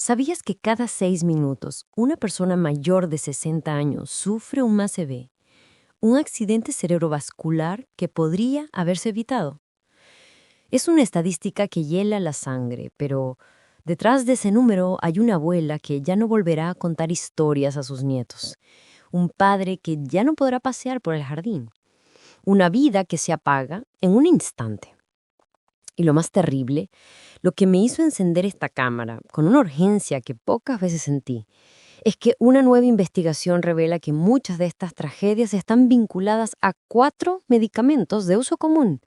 ¿Sabías que cada 6 minutos una persona mayor de 60 años sufre un ACV, un accidente cerebrovascular que podría haberse evitado? Es una estadística que hiela la sangre, pero detrás de ese número hay una abuela que ya no volverá a contar historias a sus nietos, un padre que ya no podrá pasear por el jardín, una vida que se apaga en un instante. Y lo más terrible, lo que me hizo encender esta cámara con una urgencia que pocas veces sentí, es que una nueva investigación revela que muchas de estas tragedias están vinculadas a 4 medicamentos de uso común.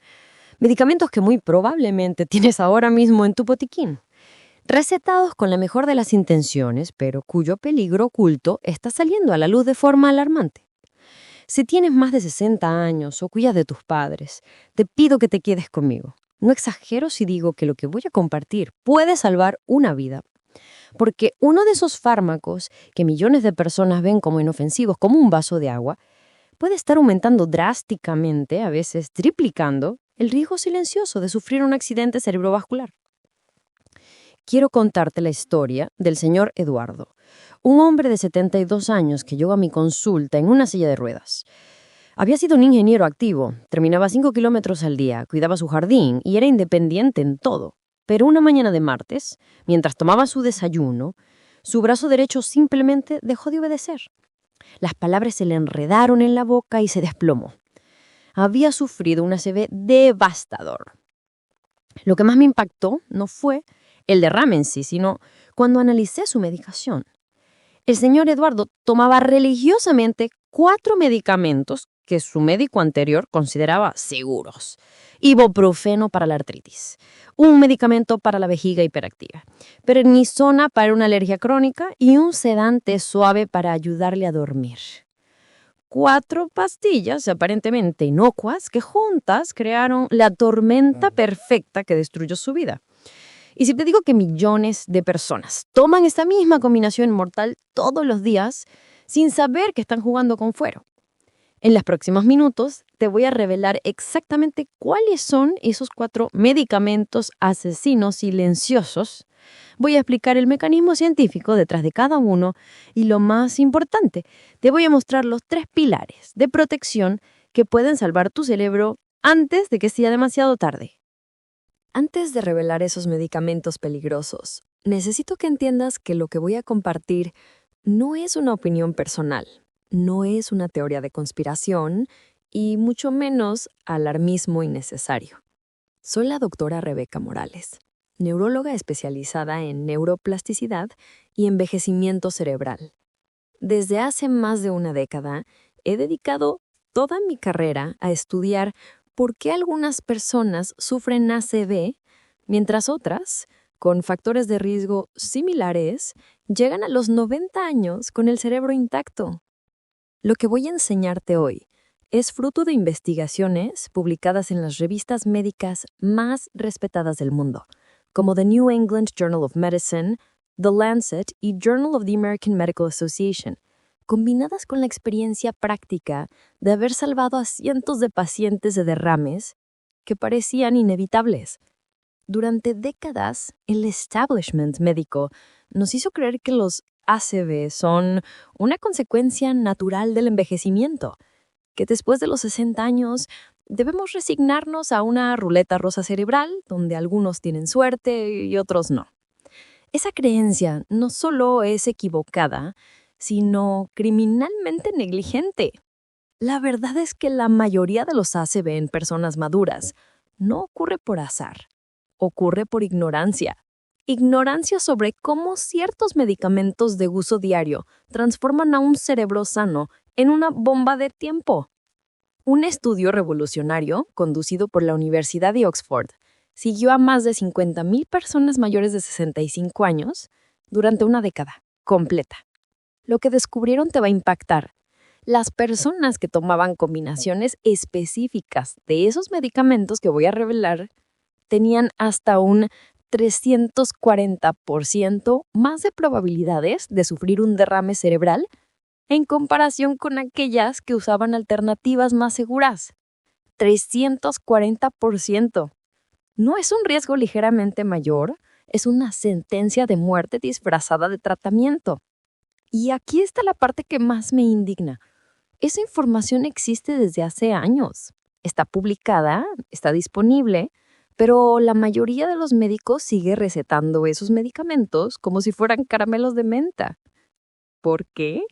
Medicamentos que muy probablemente tienes ahora mismo en tu botiquín. Recetados con la mejor de las intenciones, pero cuyo peligro oculto está saliendo a la luz de forma alarmante. Si tienes más de 60 años o cuidas de tus padres, te pido que te quedes conmigo. No exagero si digo que lo que voy a compartir puede salvar una vida. Porque uno de esos fármacos que millones de personas ven como inofensivos, como un vaso de agua, puede estar aumentando drásticamente, a veces triplicando, el riesgo silencioso de sufrir un accidente cerebrovascular. Quiero contarte la historia del señor Eduardo, un hombre de 72 años que llegó a mi consulta en una silla de ruedas. Había sido un ingeniero activo, terminaba 5 kilómetros al día, cuidaba su jardín y era independiente en todo. Pero una mañana de martes, mientras tomaba su desayuno, su brazo derecho simplemente dejó de obedecer. Las palabras se le enredaron en la boca y se desplomó. Había sufrido un ACV devastador. Lo que más me impactó no fue el derrame en sí, sino cuando analicé su medicación. El señor Eduardo tomaba religiosamente 4 medicamentos que su médico anterior consideraba seguros. Ibuprofeno para la artritis, un medicamento para la vejiga hiperactiva, prednisona para una alergia crónica y un sedante suave para ayudarle a dormir. 4 pastillas aparentemente inocuas que juntas crearon la tormenta perfecta que destruyó su vida. Y si te digo que millones de personas toman esta misma combinación mortal todos los días sin saber que están jugando con fuego. En los próximos minutos te voy a revelar exactamente cuáles son esos 4 medicamentos asesinos silenciosos. Voy a explicar el mecanismo científico detrás de cada uno y lo más importante, te voy a mostrar los 3 pilares de protección que pueden salvar tu cerebro antes de que sea demasiado tarde. Antes de revelar esos medicamentos peligrosos, necesito que entiendas que lo que voy a compartir no es una opinión personal. No es una teoría de conspiración y mucho menos alarmismo innecesario. Soy la doctora Rebeca Morales, neuróloga especializada en neuroplasticidad y envejecimiento cerebral. Desde hace más de una década he dedicado toda mi carrera a estudiar por qué algunas personas sufren ACV, mientras otras, con factores de riesgo similares, llegan a los 90 años con el cerebro intacto. Lo que voy a enseñarte hoy es fruto de investigaciones publicadas en las revistas médicas más respetadas del mundo, como The New England Journal of Medicine, The Lancet y Journal of the American Medical Association, combinadas con la experiencia práctica de haber salvado a cientos de pacientes de derrames que parecían inevitables. Durante décadas, el establishment médico nos hizo creer que los ACV son una consecuencia natural del envejecimiento, que después de los 60 años debemos resignarnos a una ruleta rusa cerebral donde algunos tienen suerte y otros no. Esa creencia no solo es equivocada, sino criminalmente negligente. La verdad es que la mayoría de los ACV en personas maduras no ocurre por azar, ocurre por ignorancia. Ignorancia sobre cómo ciertos medicamentos de uso diario transforman a un cerebro sano en una bomba de tiempo. Un estudio revolucionario, conducido por la Universidad de Oxford, siguió a más de 50,000 personas mayores de 65 años durante una década completa. Lo que descubrieron te va a impactar. Las personas que tomaban combinaciones específicas de esos medicamentos que voy a revelar tenían hasta un 340% más de probabilidades de sufrir un derrame cerebral en comparación con aquellas que usaban alternativas más seguras. 340%. ¿No es un riesgo ligeramente mayor Es una sentencia de muerte disfrazada de tratamiento. Y aquí está la parte que más me indigna. Esa información existe desde hace años. Está publicada, está disponible, pero la mayoría de los médicos sigue recetando esos medicamentos como si fueran caramelos de menta. ¿Por qué?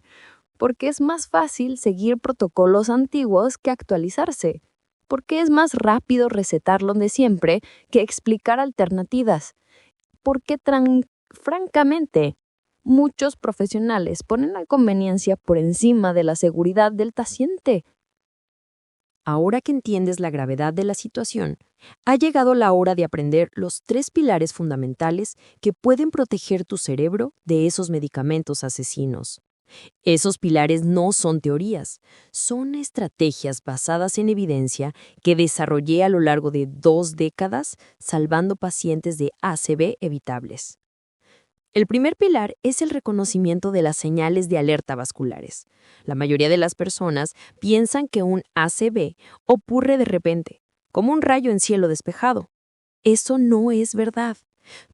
Porque es más fácil seguir protocolos antiguos que actualizarse. Porque es más rápido recetar lo de siempre que explicar alternativas. Porque, francamente, muchos profesionales ponen la conveniencia por encima de la seguridad del paciente. Ahora que entiendes la gravedad de la situación, ha llegado la hora de aprender los 3 pilares fundamentales que pueden proteger tu cerebro de esos medicamentos asesinos. Esos pilares no son teorías, son estrategias basadas en evidencia que desarrollé a lo largo de 2 décadas salvando pacientes de ACV evitables. El primer pilar es el reconocimiento de las señales de alerta vasculares. La mayoría de las personas piensan que un ACV ocurre de repente, como un rayo en cielo despejado. Eso no es verdad.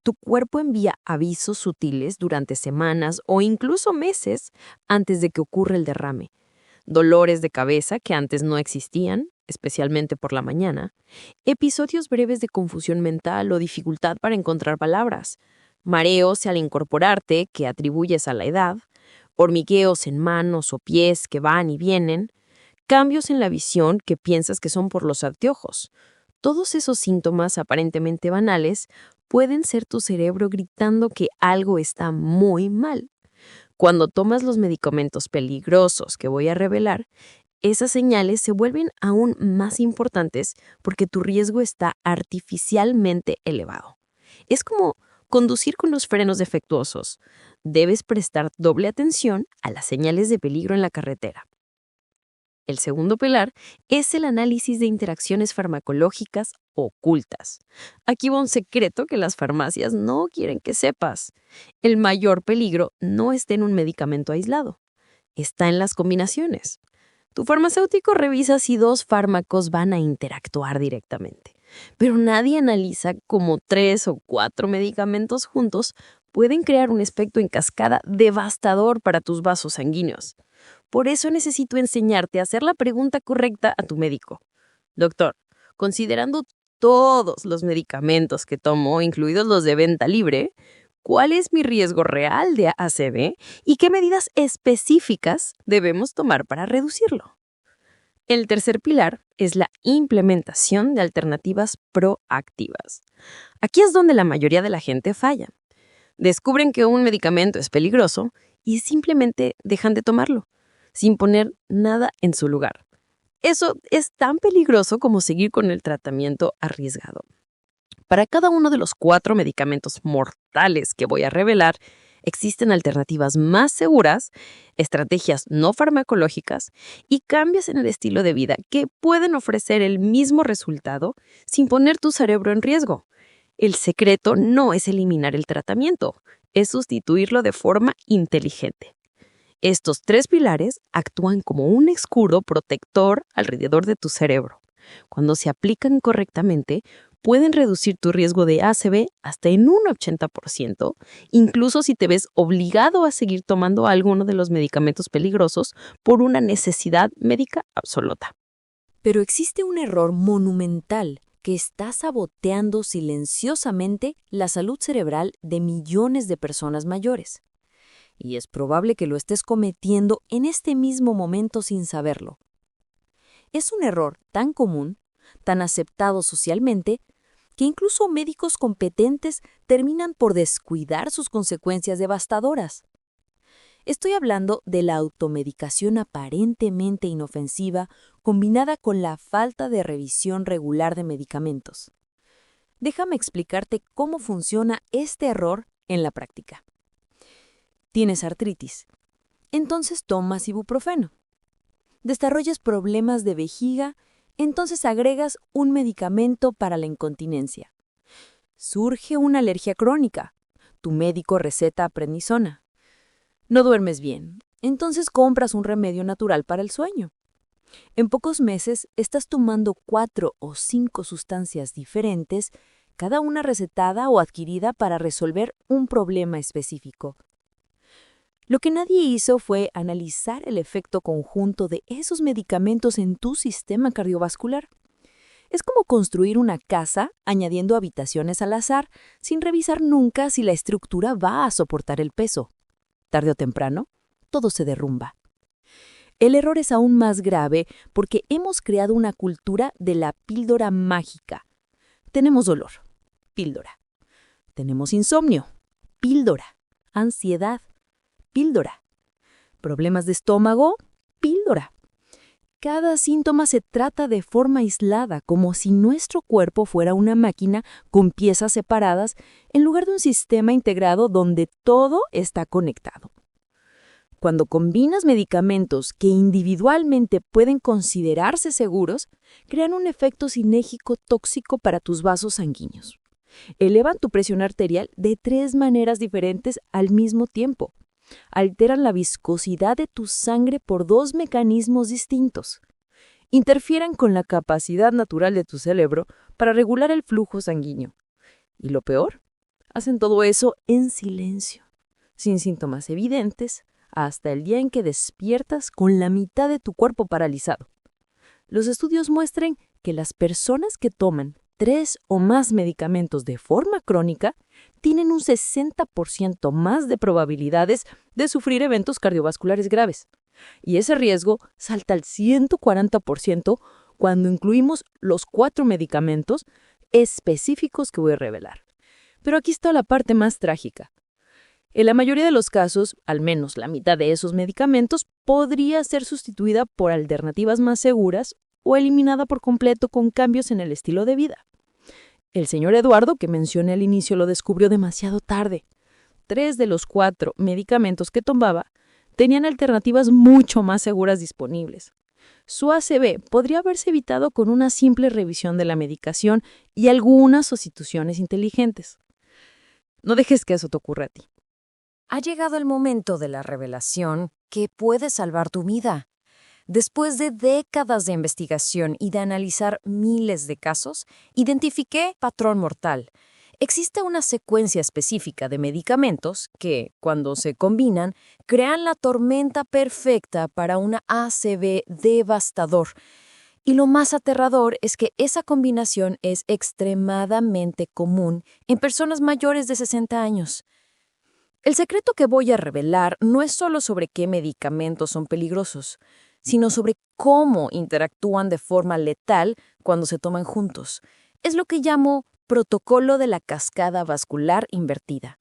Tu cuerpo envía avisos sutiles durante semanas o incluso meses antes de que ocurra el derrame. Dolores de cabeza que antes no existían, especialmente por la mañana, episodios breves de confusión mental o dificultad para encontrar palabras, mareos al incorporarte que atribuyes a la edad, hormigueos en manos o pies que van y vienen, cambios en la visión que piensas que son por los anteojos. Todos esos síntomas aparentemente banales pueden ser tu cerebro gritando que algo está muy mal. Cuando tomas los medicamentos peligrosos que voy a revelar, esas señales se vuelven aún más importantes porque tu riesgo está artificialmente elevado. Es como conducir con los frenos defectuosos. Debes prestar doble atención a las señales de peligro en la carretera. El segundo pilar es el análisis de interacciones farmacológicas ocultas. Aquí va un secreto que las farmacias no quieren que sepas. El mayor peligro no está en un medicamento aislado, está en las combinaciones. Tu farmacéutico revisa si 2 fármacos van a interactuar directamente, pero nadie analiza cómo 3 o 4 medicamentos juntos pueden crear un efecto en cascada devastador para tus vasos sanguíneos. Por eso necesito enseñarte a hacer la pregunta correcta a tu médico. Doctor, considerando todos los medicamentos que tomo, incluidos los de venta libre, ¿cuál es mi riesgo real de ACV y qué medidas específicas debemos tomar para reducirlo? El tercer pilar es la implementación de alternativas proactivas. Aquí es donde la mayoría de la gente falla. Descubren que un medicamento es peligroso y simplemente dejan de tomarlo, sin poner nada en su lugar. Eso es tan peligroso como seguir con el tratamiento arriesgado. Para cada uno de los 4 medicamentos mortales que voy a revelar, existen alternativas más seguras, estrategias no farmacológicas y cambios en el estilo de vida que pueden ofrecer el mismo resultado sin poner tu cerebro en riesgo. El secreto no es eliminar el tratamiento, es sustituirlo de forma inteligente. Estos 3 pilares actúan como un escudo protector alrededor de tu cerebro. Cuando se aplican correctamente, pueden reducir tu riesgo de ACV hasta en un 80%, incluso si te ves obligado a seguir tomando alguno de los medicamentos peligrosos por una necesidad médica absoluta. Pero existe un error monumental que está saboteando silenciosamente la salud cerebral de millones de personas mayores. Y es probable que lo estés cometiendo en este mismo momento sin saberlo. Es un error tan común, tan aceptado socialmente, que incluso médicos competentes terminan por descuidar sus consecuencias devastadoras. Estoy hablando de la automedicación aparentemente inofensiva combinada con la falta de revisión regular de medicamentos. Déjame explicarte cómo funciona este error en la práctica. Tienes artritis, entonces tomas ibuprofeno. Desarrollas problemas de vejiga, entonces agregas un medicamento para la incontinencia. Surge una alergia crónica, tu médico receta prednisona. No duermes bien, entonces compras un remedio natural para el sueño. En pocos meses estás tomando 4 o 5 sustancias diferentes cada una recetada o adquirida para resolver un problema específico. Lo que nadie hizo fue analizar el efecto conjunto de esos medicamentos en tu sistema cardiovascular. Es como construir una casa añadiendo habitaciones al azar sin revisar nunca si la estructura va a soportar el peso. Tarde o temprano, todo se derrumba. El error es aún más grave porque hemos creado una cultura de la píldora mágica. Tenemos dolor, píldora. Tenemos insomnio, píldora. Ansiedad, píldora. Problemas de estómago, píldora. Cada síntoma se trata de forma aislada, como si nuestro cuerpo fuera una máquina con piezas separadas en lugar de un sistema integrado donde todo está conectado. Cuando combinas medicamentos que individualmente pueden considerarse seguros, crean un efecto sinérgico tóxico para tus vasos sanguíneos. Elevan tu presión arterial de 3 maneras diferentes al mismo tiempo. Alteran la viscosidad de tu sangre por 2 mecanismos distintos. Interfieren con la capacidad natural de tu cerebro para regular el flujo sanguíneo. Y lo peor, hacen todo eso en silencio, sin síntomas evidentes, hasta el día en que despiertas con la mitad de tu cuerpo paralizado. Los estudios muestran que las personas que toman 3 o más medicamentos de forma crónica tienen un 60% más de probabilidades de sufrir eventos cardiovasculares graves. Y ese riesgo salta al 140% cuando incluimos los 4 medicamentos específicos que voy a revelar. Pero aquí está la parte más trágica. En la mayoría de los casos, al menos la mitad de esos medicamentos podría ser sustituida por alternativas más seguras o eliminada por completo con cambios en el estilo de vida. El señor Eduardo, que mencioné al inicio, lo descubrió demasiado tarde. 3 de los 4 medicamentos que tomaba tenían alternativas mucho más seguras disponibles. Su ACV podría haberse evitado con una simple revisión de la medicación y algunas sustituciones inteligentes. No dejes que eso te ocurra a ti. Ha llegado el momento de la revelación que puede salvar tu vida. Después de décadas de investigación y de analizar miles de casos, identifiqué patrón mortal. Existe una secuencia específica de medicamentos que, cuando se combinan, crean la tormenta perfecta para una ACV devastador. Y lo más aterrador es que esa combinación es extremadamente común en personas mayores de 60 años. El secreto que voy a revelar no es solo sobre qué medicamentos son peligrosos, sino sobre cómo interactúan de forma letal cuando se toman juntos. Es lo que llamo protocolo de la cascada vascular invertida.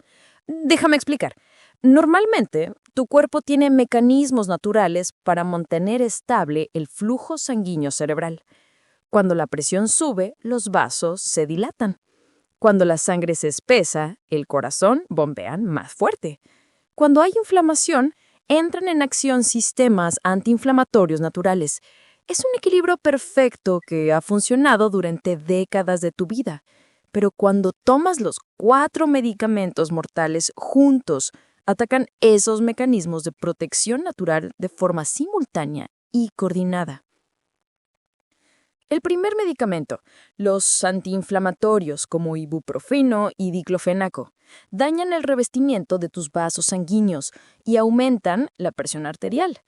Déjame explicar. Normalmente, tu cuerpo tiene mecanismos naturales para mantener estable el flujo sanguíneo cerebral. Cuando la presión sube, los vasos se dilatan. Cuando la sangre se espesa, el corazón bombea más fuerte. Cuando hay inflamación, entran en acción sistemas antiinflamatorios naturales. Es un equilibrio perfecto que ha funcionado durante décadas de tu vida. Pero cuando tomas los 4 medicamentos mortales juntos, atacan esos mecanismos de protección natural de forma simultánea y coordinada. El primer medicamento, los antiinflamatorios como ibuprofeno y diclofenaco, dañan el revestimiento de tus vasos sanguíneos y aumentan la presión arterial.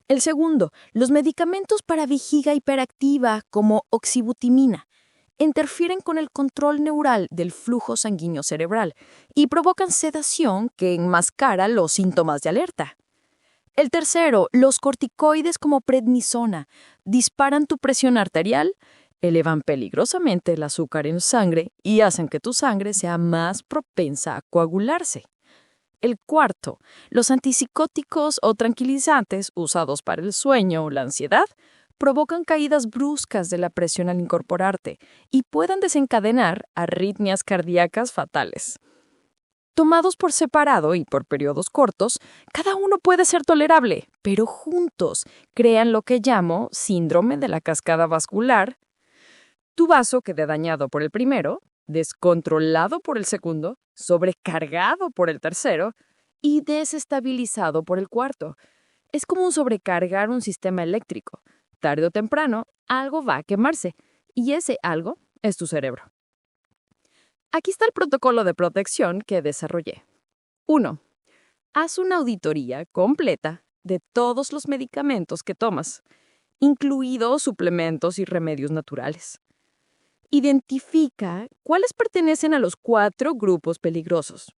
El segundo, los medicamentos para vejiga hiperactiva como oxibutimina, interfieren con el control neural del flujo sanguíneo cerebral y provocan sedación que enmascara los síntomas de alerta. El tercero, los corticoides como prednisona, disparan tu presión arterial, elevan peligrosamente el azúcar en sangre y hacen que tu sangre sea más propensa a coagularse. El cuarto, los antipsicóticos o tranquilizantes usados para el sueño o la ansiedad provocan caídas bruscas de la presión al incorporarte y pueden desencadenar arritmias cardíacas fatales. Tomados por separado y por periodos cortos, cada uno puede ser tolerable, pero juntos crean lo que llamo síndrome de la cascada vascular. Tu vaso queda dañado por el primero, descontrolado por el segundo, sobrecargado por el tercero y desestabilizado por el cuarto. Es como sobrecargar un sistema eléctrico. Tarde o temprano, algo va a quemarse, y ese algo es tu cerebro. Aquí está el protocolo de protección que desarrollé. 1. Haz una auditoría completa de todos los medicamentos que tomas, incluidos suplementos y remedios naturales. Identifica cuáles pertenecen a los 4 grupos peligrosos.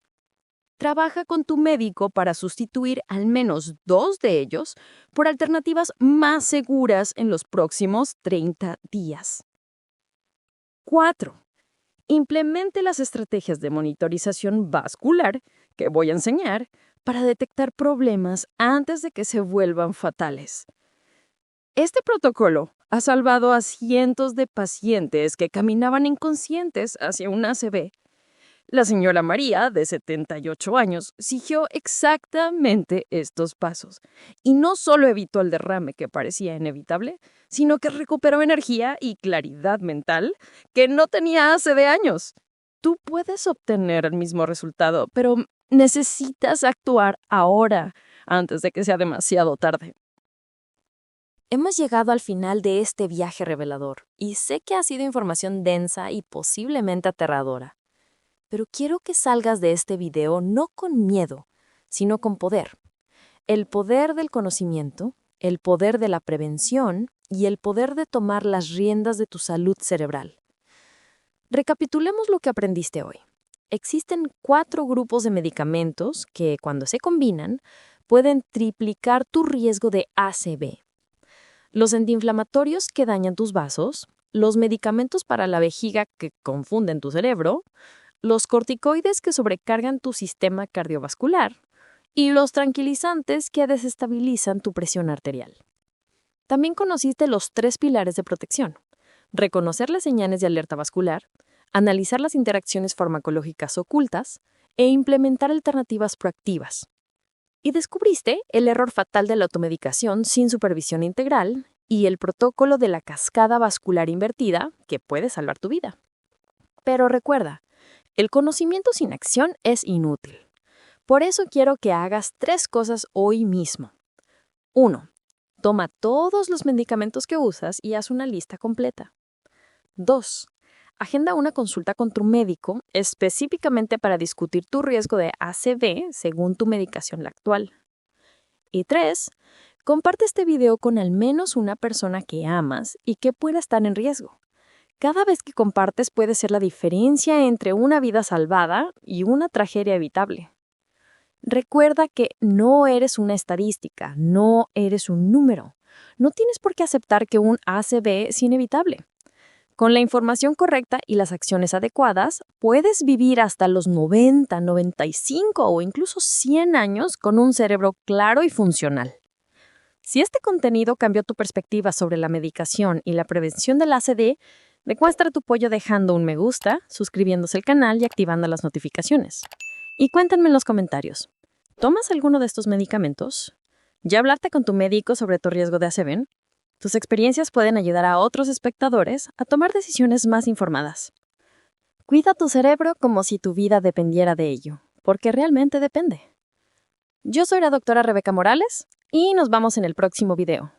Trabaja con tu médico para sustituir al menos 2 de ellos por alternativas más seguras en los próximos 30 días. 4. Implemente las estrategias de monitorización vascular que voy a enseñar para detectar problemas antes de que se vuelvan fatales. Este protocolo ha salvado a cientos de pacientes que caminaban inconscientes hacia un ACV. La señora María, de 78 años, siguió exactamente estos pasos y no solo evitó el derrame que parecía inevitable, sino que recuperó energía y claridad mental que no tenía hace de años. Tú puedes obtener el mismo resultado, pero necesitas actuar ahora, antes de que sea demasiado tarde. Hemos llegado al final de este viaje revelador y sé que ha sido información densa y posiblemente aterradora. Pero quiero que salgas de este video no con miedo, sino con poder. El poder del conocimiento, el poder de la prevención y el poder de tomar las riendas de tu salud cerebral. Recapitulemos lo que aprendiste hoy. Existen 4 grupos de medicamentos que, cuando se combinan, pueden triplicar tu riesgo de ACV. Los antiinflamatorios que dañan tus vasos, los medicamentos para la vejiga que confunden tu cerebro, los corticoides que sobrecargan tu sistema cardiovascular y los tranquilizantes que desestabilizan tu presión arterial. También conociste los 3 pilares de protección: reconocer las señales de alerta vascular, analizar las interacciones farmacológicas ocultas e implementar alternativas proactivas. Y descubriste el error fatal de la automedicación sin supervisión integral y el protocolo de la cascada vascular invertida que puede salvar tu vida. Pero recuerda, el conocimiento sin acción es inútil. Por eso quiero que hagas 3 cosas hoy mismo. 1. Toma todos los medicamentos que usas y haz una lista completa. 2. Agenda una consulta con tu médico específicamente para discutir tu riesgo de ACV según tu medicación actual. Y 3. Comparte este video con al menos una persona que amas y que pueda estar en riesgo. Cada vez que compartes puede ser la diferencia entre una vida salvada y una tragedia evitable. Recuerda que no eres una estadística, no eres un número. No tienes por qué aceptar que un ACV es inevitable. Con la información correcta y las acciones adecuadas, puedes vivir hasta los 90, 95 o incluso 100 años con un cerebro claro y funcional. Si este contenido cambió tu perspectiva sobre la medicación y la prevención del ACV, demuestra tu apoyo dejando un me gusta, suscribiéndose al canal y activando las notificaciones. Y cuéntenme en los comentarios, ¿tomas alguno de estos medicamentos? ¿Ya hablaste con tu médico sobre tu riesgo de ACV? Tus experiencias pueden ayudar a otros espectadores a tomar decisiones más informadas. Cuida tu cerebro como si tu vida dependiera de ello, porque realmente depende. Yo soy la doctora Rebeca Morales y nos vemos en el próximo video.